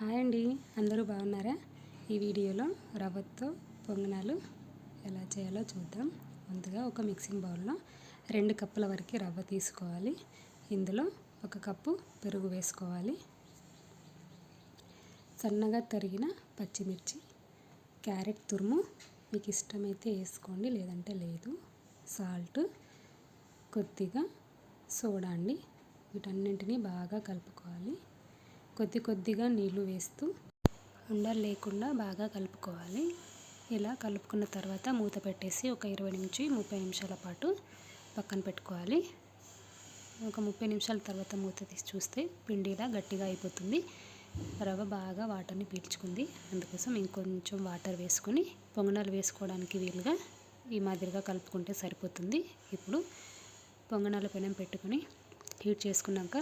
Hi అండి, అందరూ బాగున్నారా? ఈ వీడియోలో రవ్వతో పొంగనాలు ఎలా చేయాలో చూద్దాం. ముందుగా ఒక మిక్సింగ్ బౌల్లో 2 కప్పుల వరకు రవ్వ తీసుకోవాలి. ఇందులో 1 కప్పు పెరుగు వేసుకోవాలి. సన్నగా తరిగిన పచ్చిమిర్చి, క్యారెట్ తురుము మీకు ఇష్టమైతే వేసుకోండి, లేదంటే లేదు. సాల్ట్, కొద్దిగా సోడా అండి. వీటన్నింటినీ బాగా కలుపుకోవాలి. కొద్దిగా నీళ్లు వేస్తూ ఉండలు లేకుండా బాగా కలుపుకోవాలి. ఇలా కలుపుకున్న తర్వాత మూత పెట్టేసి ఒక 20 నుంచి 30 నిమిషాల పాటు పక్కన పెట్టుకోవాలి. ఒక 30 నిమిషాల తర్వాత మూత తీసి చూస్తే పిండి ఇలా గట్టిగా అయిపోతుంది. రవ్వ బాగా వాటర్ని పీల్చుకుంది. అందుకోసం ఇంకొంచెం వాటర్ వేసుకొని పొంగనాలు వేసుకోవడానికి వీలుగా ఈ మాదిరిగా కలుపుకుంటే సరిపోతుంది. ఇప్పుడు పొంగనాల పెనం పెట్టుకొని హీట్ చేసుకున్నాక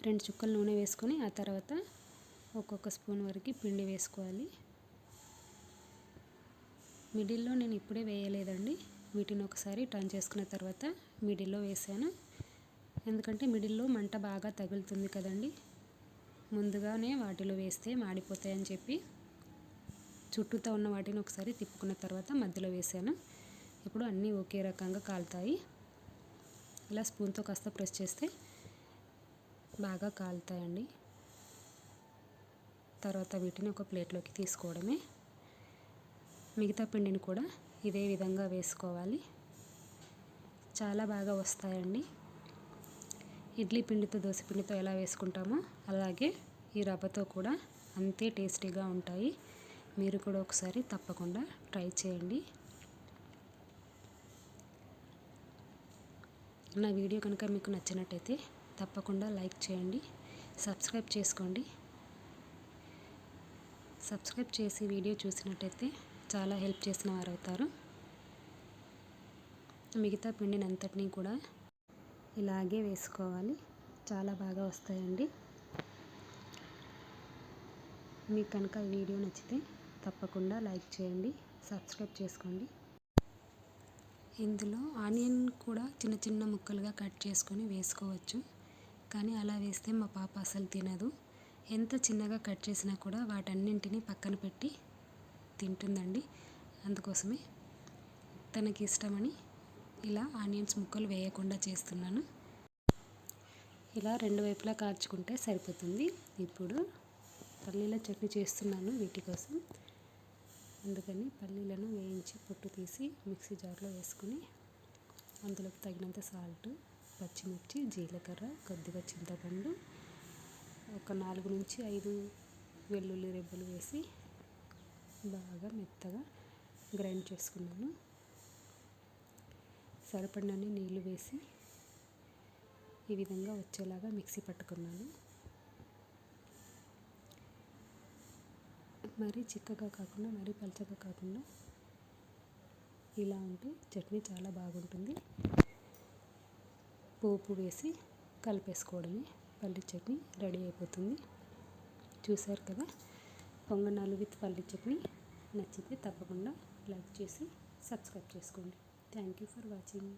2 చుక్కల నూనె వేసుకొని ఆ తర్వాత ఒక్కొక్క స్పూన్ వరకు పిండి వేసుకోవాలి. మిడిల్లో నేను ఇప్పుడే వేయలేదండి, వీటిని ఒకసారి టర్న్ చేసుకున్న తర్వాత మిడిల్లో వేసాను. ఎందుకంటే మిడిల్లో మంట బాగా తగులుతుంది కదండి, ముందుగానే వాటిలో వేస్తే మాడిపోతాయని చెప్పి చుట్టూతో ఉన్న వాటిని ఒకసారి తిప్పుకున్న తర్వాత మధ్యలో వేసాను. ఇప్పుడు అన్నీ ఒకే రకంగా కాలుతాయి. ఇలా స్పూన్తో కాస్త ప్రెస్ చేస్తే బాగా కాలుతాయండి. తర్వాత వీటిని ఒక ప్లేట్లోకి తీసుకోవడమే. మిగతా పిండిని కూడా ఇదే విధంగా వేసుకోవాలి. చాలా బాగా వస్తాయండి. ఇడ్లీ పిండితో దోశ పిండితో ఎలా వేసుకుంటామో అలాగే ఈ రవ్వతో కూడా అంతే టేస్టీగా ఉంటాయి. మీరు కూడా ఒకసారి తప్పకుండా ట్రై చేయండి. నా వీడియో కనుక మీకు నచ్చినట్టయితే తప్పకుండా లైక్ చేయండి, సబ్స్క్రైబ్ చేసుకోండి. సబ్స్క్రైబ్ చేసి వీడియో చూసినట్టయితే చాలా హెల్ప్ చేసిన వారు అవుతారు. మిగతా పిండిని అంతటినీ కూడా ఇలాగే వేసుకోవాలి. చాలా బాగా వస్తాయండి. మీకు కనుక ఈ వీడియో నచ్చితే తప్పకుండా లైక్ చేయండి, సబ్స్క్రైబ్ చేసుకోండి. ఇందులో ఆనియన్ కూడా చిన్న చిన్న ముక్కలుగా కట్ చేసుకొని వేసుకోవచ్చు, కానీ అలా వేస్తే మా పాప అసలు తినదు. ఎంత చిన్నగా కట్ చేసినా కూడా వాటన్నింటినీ పక్కన పెట్టి తింటుందండి. అందుకోసమే తనకి ఇష్టమని ఇలా ఆనియన్స్ ముక్కలు వేయకుండా చేస్తున్నాను. ఇలా 2 వైపులా కాల్చుకుంటే సరిపోతుంది. ఇప్పుడు పల్లీల చట్నీ చేస్తున్నాను వీటి కోసం. అందుకని పల్లీలను వేయించి పొట్టు తీసి మిక్సీ జార్లో వేసుకుని అందులోకి తగినంత సాల్ట్, పచ్చిమిర్చి, జీలకర్ర, కొద్దిగా చింతపండు, ఒక 4 నుంచి 5 వెల్లుల్లి రెబ్బలు వేసి బాగా మెత్తగా గ్రైండ్ చేసుకున్నాను. సరిపడినన్ని నీళ్లు వేసి ఈ విధంగా వచ్చేలాగా మిక్సీ పట్టుకున్నాను. మరీ చిక్కగా కాకుండా మరీ పలచగా కాకుండా ఇలా ఉంటే చట్నీ చాలా బాగుంటుంది. పోపు వేసి కలిపేసుకోవడమే, పల్లి చట్నీ రెడీ అయిపోతుంది. చూసారు కదా, పొంగనాలు విత్ పల్లి చట్నీ. నచ్చితే తప్పకుండా లైక్ చేసి సబ్స్క్రైబ్ చేసుకోండి. Thank you for watching.